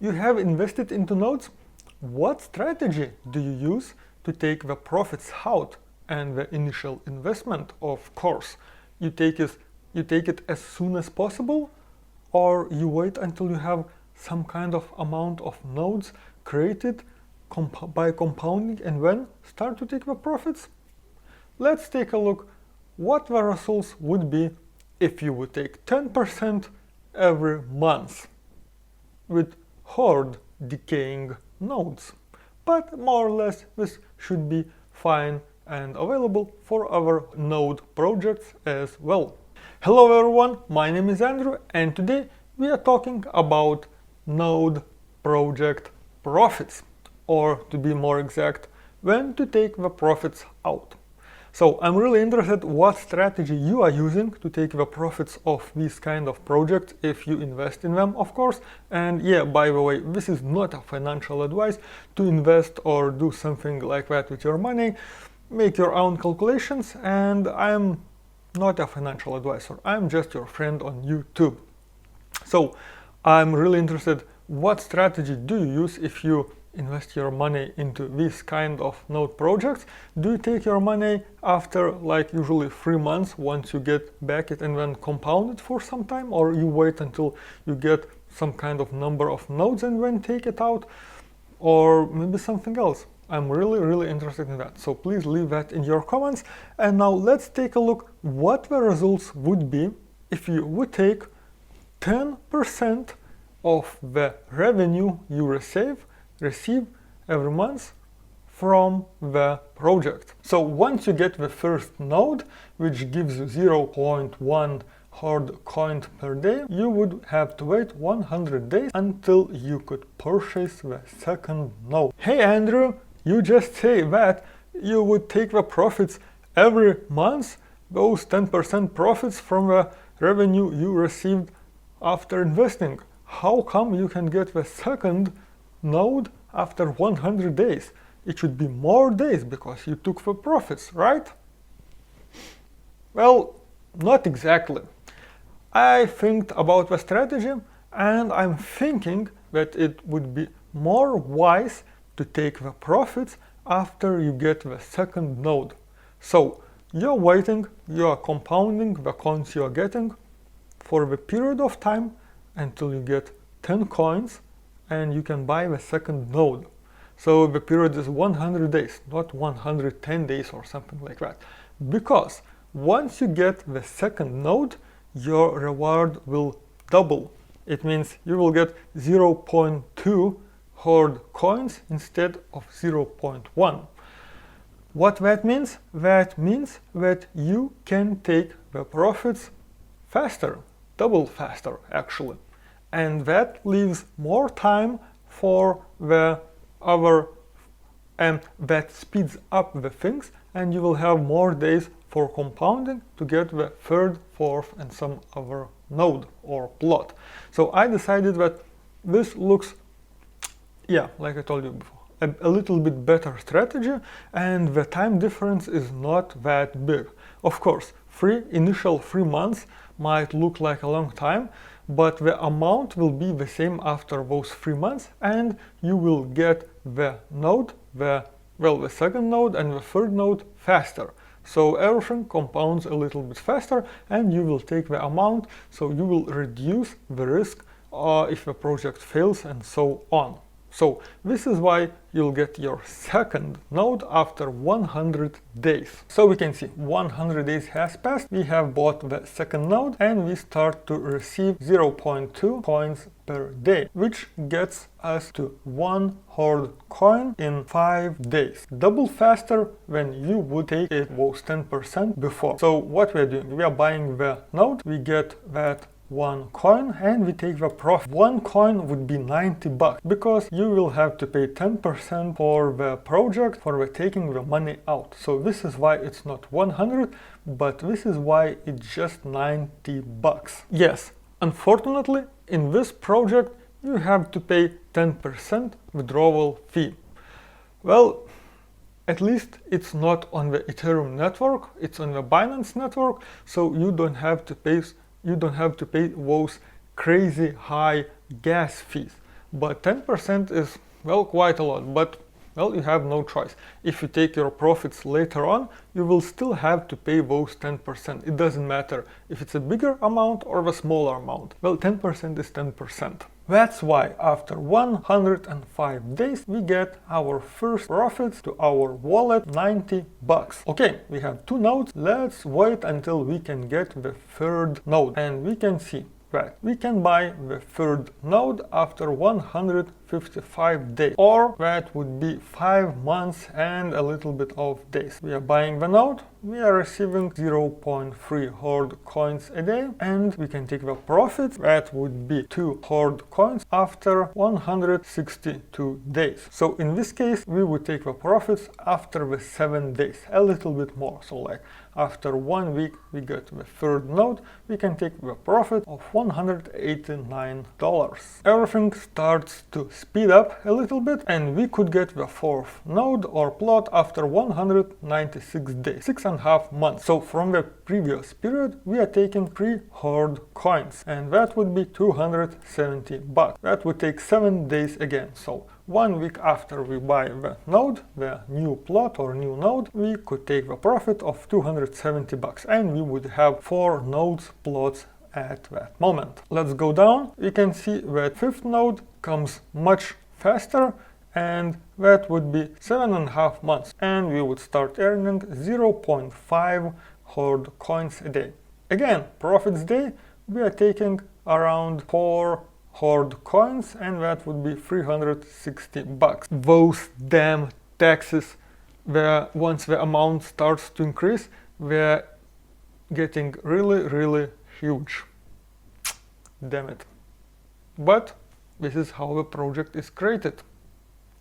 You have invested into nodes? What strategy do you use to take the profits out and the initial investment, of course? You take it as soon as possible, or you wait until you have some kind of amount of nodes created by compounding and then start to take the profits? Let's take a look what the results would be if you would take 10% every month with Horde decaying nodes. But more or less this should be fine and available for our node projects as well. Hello everyone, my name is Andrew and today we are talking about node project profits, or to be more exact, when to take the profits out. So I'm really interested what strategy you are using to take the profits of these kind of projects if you invest in them, of course. And yeah, by the way, this is not a financial advice to invest or do something like that with your money. Make your own calculations, and I'm not a financial advisor. I'm just your friend on YouTube. So I'm really interested what strategy do you use if you invest your money into this kind of node projects. Do you take your money after like usually 3 months once you get back it and then compound it for some time, or you wait until you get some kind of number of nodes and then take it out, or maybe something else? I'm really interested in that, so please leave that in your comments. And now let's take a look what the results would be if you would take 10% of the revenue you receive every month from the project. So once you get the first node, which gives you 0.1 Horde coin per day, you would have to wait 100 days until you could purchase the second node. Hey Andrew, you just say that you would take the profits every month, those 10% profits from the revenue you received after investing. How come you can get the second node after 100 days? It should be more days because you took the profits, right? Well, not exactly. I think about the strategy and I'm thinking that it would be more wise to take the profits after you get the second node. So you're waiting, you are compounding the coins you are getting for the period of time until you get 10 coins and you can buy the second node. So the period is 100 days, not 110 days or something like that. Because once you get the second node, your reward will double. It means you will get 0.2 Horde coins instead of 0.1. What that means? That means that you can take the profits faster, double faster actually. And that leaves more time for the other, and that speeds up the things, and you will have more days for compounding to get the third, fourth and some other node or plot. So I decided that this looks, yeah, like I told you before, a little bit better strategy, and the time difference is not that big. Of course, initial 3 months might look like a long time, but the amount will be the same after those 3 months, and you will get the node, the second node and the third node faster. So everything compounds a little bit faster and you will take the amount, so you will reduce the risk if the project fails and so on. So this is why you'll get your second node after 100 days. So we can see 100 days has passed, we have bought the second node and we start to receive 0.2 coins per day, which gets us to 1 Horde coin in 5 days. Double faster than you would take it was 10% before. So what we are doing, we are buying the node, we get that 1 coin and we take the profit. 1 coin would be 90 bucks because you will have to pay 10% for the project for the taking the money out. So this is why it's not 100, but this is why it's just 90 bucks. Yes, unfortunately in this project you have to pay 10% withdrawal fee. Well, at least it's not on the Ethereum network, it's on the Binance network, so you don't have to pay those crazy high gas fees. but 10% is, well, quite a lot, but well, you have no choice. If you take your profits later on, you will still have to pay those 10%. It doesn't matter if it's a bigger amount or a smaller amount. Well, 10% is 10%. That's why after 105 days we get our first profits to our wallet, 90 bucks. Okay, we have 2 nodes. Let's wait until we can get the third node, and we can see that we can buy the third node after 155 days, or that would be 5 months and a little bit of days. We are buying the node, we are receiving 0.3 Horde coins a day, and we can take the profit, that would be 2 Horde coins after 162 days. So in this case we would take the profits after the 7 days, a little bit more. So like after 1 week we get the third node, we can take the profit of $189. Everything starts to speed up a little bit, and we could get the fourth node or plot after 196 days, 6.5 months. So from the previous period we are taking 3 Horde coins, and that would be 270 bucks. That would take 7 days again. So 1 week after we buy the node, the new plot or new node, we could take the profit of 270 bucks, and we would have 4 nodes plots at that moment. Let's go down. We can see that 5th node comes much faster, and that would be 7.5 months, and we would start earning 0.5 Horde coins a day. Again, profits day, we are taking around 4 Horde coins, and that would be 360 bucks. Those damn taxes, once the amount starts to increase, they're getting really huge. Damn it. But this is how the project is created.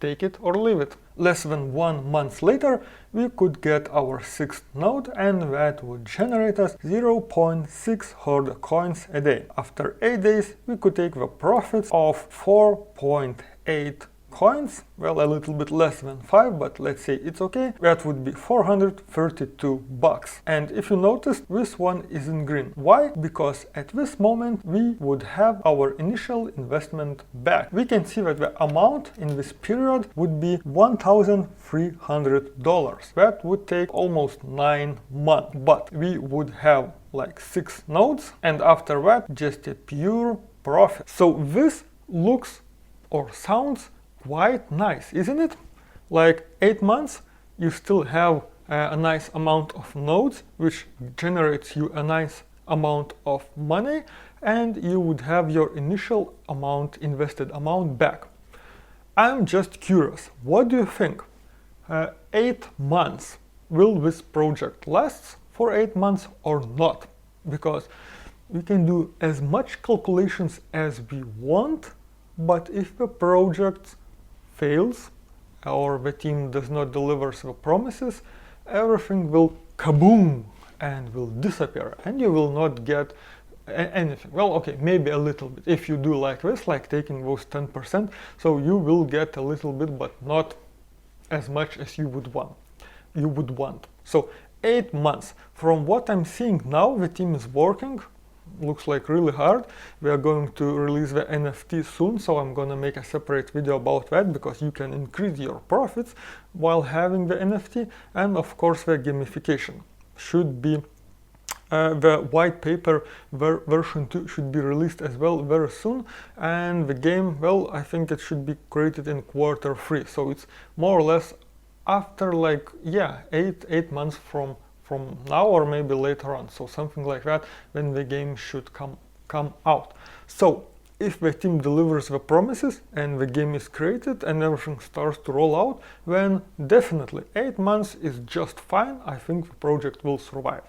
Take it or leave it. Less than 1 month later, we could get our 6th node, and that would generate us 0.6 Horde coins a day. After 8 days, we could take the profits of 4.8 coins, well, a little bit less than 5, but let's say it's okay. That would be 432 bucks. And if you noticed, this one is in green. Why? Because at this moment we would have our initial investment back. We can see that the amount in this period would be $1,300. That would take almost 9 months, but we would have like 6 nodes, and after that just a pure profit. So this looks or sounds quite nice, isn't it? Like 8 months, you still have a nice amount of nodes, which generates you a nice amount of money, and you would have your initial amount, invested amount back. I'm just curious, what do you think? 8 months, will this project last for 8 months or not? Because we can do as much calculations as we want, but if the project fails or the team does not deliver the promises, everything will kaboom and will disappear, and you will not get anything. Well, okay, maybe a little bit if you do like this, like taking those 10%, so you will get a little bit, but not as much as you would want. So 8 months. From what I'm seeing now, the team is working, looks like really hard. We are going to release the NFT soon, so I'm gonna make a separate video about that, because you can increase your profits while having the NFT. And of course the gamification should be the white paper version 2 should be released as well very soon, and the game, well, I think it should be created in Q3, so it's more or less after like 8 months from now, or maybe later on, so something like that, when the game should come out. So if the team delivers the promises and the game is created and everything starts to roll out, then definitely 8 months is just fine. I think the project will survive.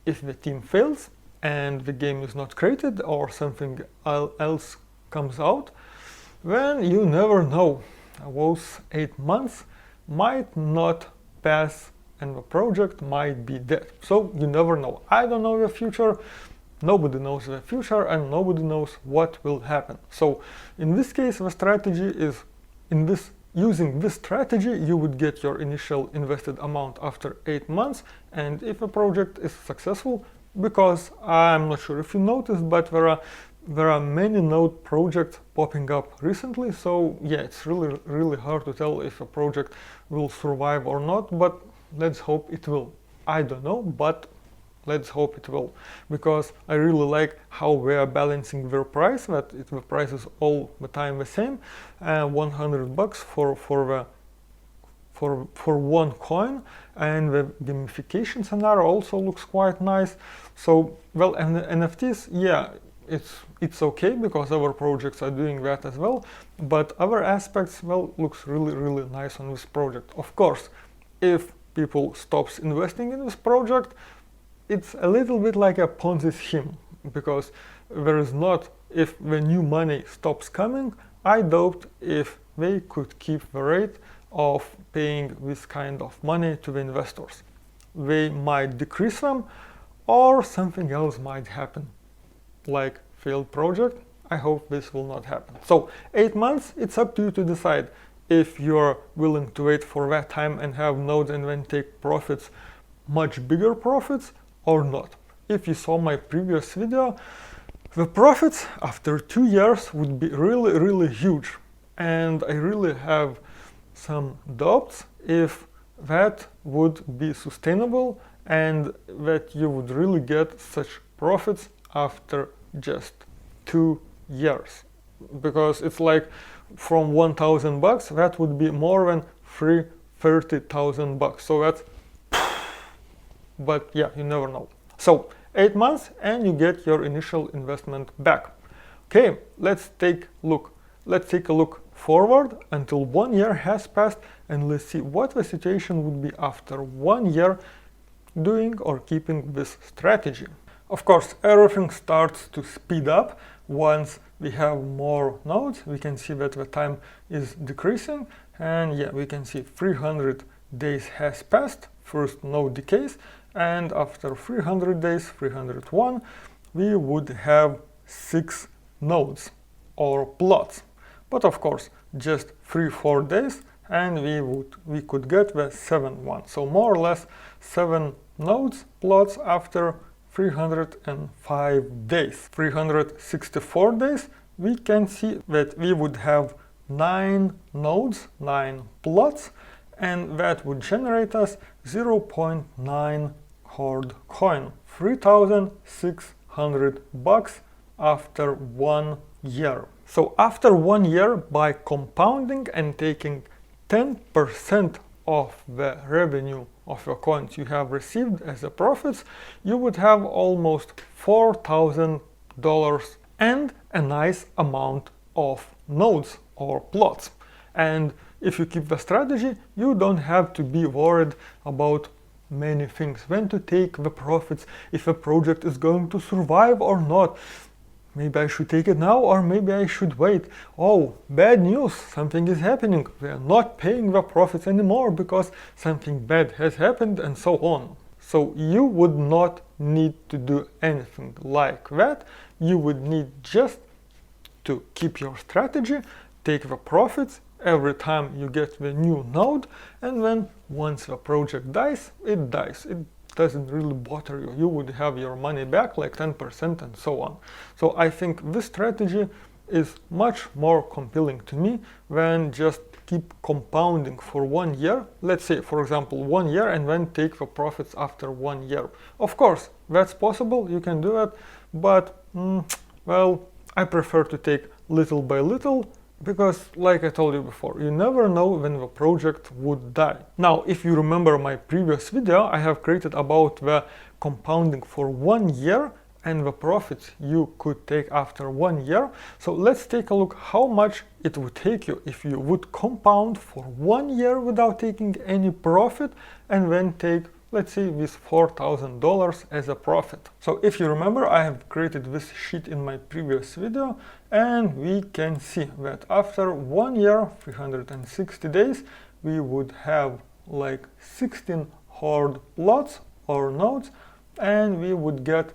If the team fails and the game is not created or something else comes out, then you never know. Those 8 months might not pass and the project might be dead. So you never know. I don't know the future, nobody knows the future, and nobody knows what will happen. So in this case, the strategy is, using this strategy, you would get your initial invested amount after 8 months, and if a project is successful, because I'm not sure if you noticed, but there are there are many node projects popping up recently, so yeah, it's really hard to tell if a project will survive or not, but let's hope it will. I don't know, but let's hope it will, because I really like how we are balancing their price, that the price is all the time the same, $100 for one coin, and the gamification scenario also looks quite nice. So, well, and the NFTs, yeah, it's okay because our projects are doing that as well, but other aspects, well, looks really nice on this project. Of course, if people stops investing in this project, it's a little bit like a Ponzi scheme, because there is not, if the new money stops coming, I doubt if they could keep the rate of paying this kind of money to the investors. They might decrease them, or something else might happen, like failed project. I hope this will not happen. So 8 months, it's up to you to decide if you're willing to wait for that time and have nodes and then take profits, much bigger profits, or not. If you saw my previous video, the profits after 2 years would be really huge, and I really have some doubts if that would be sustainable and that you would really get such profits after just 2 years, because it's like from $1,000 that would be more than $30,000. So that's, but yeah, you never know. So 8 months and you get your initial investment back. Okay, let's take a look forward until 1 year has passed, and let's see what the situation would be after 1 year doing or keeping this strategy. Of course, everything starts to speed up once we have more nodes. We can see that the time is decreasing, and yeah, we can see 300 days has passed, first node decays, and after 300 days, 301, we would have 6 nodes or plots. But of course, just 3-4 days and we could get the 7th one. So more or less 7 nodes plots after 305 days. 364 days, we can see that we would have 9 nodes, 9 plots, and that would generate us 0.9 Horde coin, $3,600 after 1 year. So after 1 year, by compounding and taking 10% of the revenue of your coins you have received as a profits, you would have almost $4,000 and a nice amount of nodes or plots. And if you keep the strategy, you don't have to be worried about many things, when to take the profits, if a project is going to survive or not. Maybe I should take it now, or maybe I should wait. Oh, bad news, something is happening. We are not paying the profits anymore because something bad has happened, and so on. So you would not need to do anything like that. You would need just to keep your strategy, take the profits every time you get the new node, and then once the project dies, it dies. It doesn't really bother you. You would have your money back, like 10% and so on. So I think this strategy is much more compelling to me than just keep compounding for 1 year. Let's say, for example, 1 year, and then take the profits after 1 year. Of course, that's possible, you can do that, but well, I prefer to take little by little, because like I told you before, you never know when the project would die. Now, if you remember my previous video, I have created about the compounding for 1 year and the profits you could take after 1 year. So let's take a look how much it would take you if you would compound for 1 year without taking any profit, and then take, let's say, this $4,000 as a profit. So if you remember, I have created this sheet in my previous video, and we can see that after 1 year, 360 days, we would have like 16 Horde lots or nodes, and we would get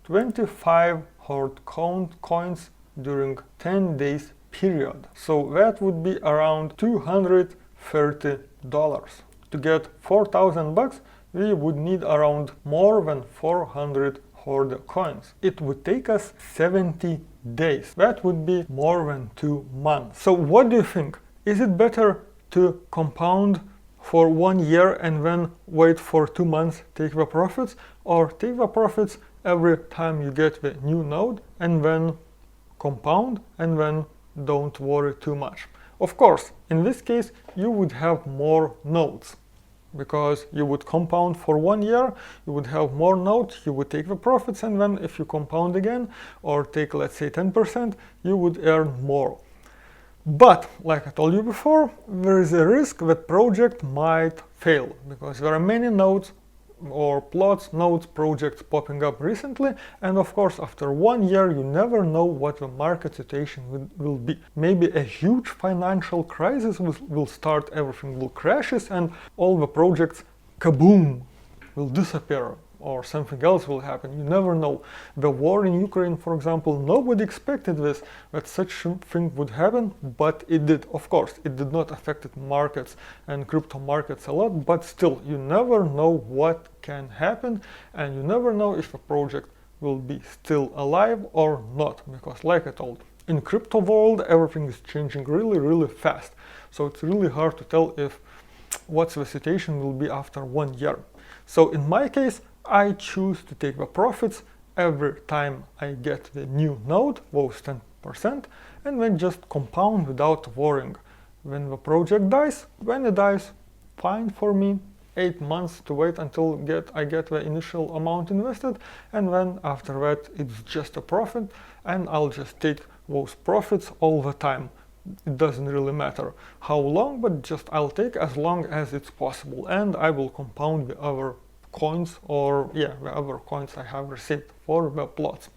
25 Horde coins during 10 days period. So that would be around $230. To get $4,000, we would need around more than 400 Horde coins. It would take us 70 days. That would be more than 2 months. So what do you think? Is it better to compound for 1 year and then wait for 2 months, take the profits, or take the profits every time you get the new node and then compound and then don't worry too much? Of course, in this case, you would have more nodes because you would compound for 1 year, you would have more nodes, you would take the profits, and then if you compound again or take, let's say, 10%, you would earn more. But, like I told you before, there is a risk that project might fail because there are many nodes or plots, nodes, projects popping up recently, and of course after 1 year you never know what the market situation will be. Maybe a huge financial crisis will start, everything will crashes and all the projects, kaboom, will disappear, or something else will happen. You never know. The war in Ukraine, for example, nobody expected this, that such a thing would happen, but it did. Of course, it did not affect markets and crypto markets a lot, but still, you never know what can happen, and you never know if a project will be still alive or not, because like I told, in crypto world, everything is changing really, really fast. So it's really hard to tell if what's the situation will be after 1 year. So in my case, I choose to take the profits every time I get the new node, those 10%, and then just compound without worrying. When the project dies, when it dies, fine for me. 8 months to wait until I get the initial amount invested, and then after that it's just a profit, and I'll just take those profits all the time. It doesn't really matter how long, but just I'll take as long as it's possible, and I will compound the other coins, or the other coins I have received for the plots.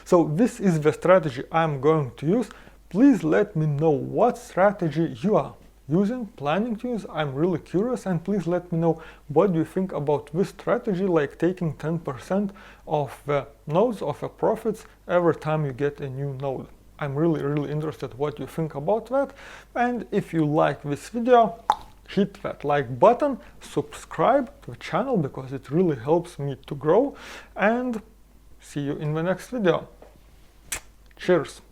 So this is the strategy I'm going to use. Please let me know what strategy you are using, planning to use. I'm really curious, and please let me know what do you think about this strategy, like taking 10% of the nodes, of the profits every time you get a new node. I'm really interested what you think about that, and if you like this video, hit that like button, subscribe to the channel because it really helps me to grow, and see you in the next video. Cheers!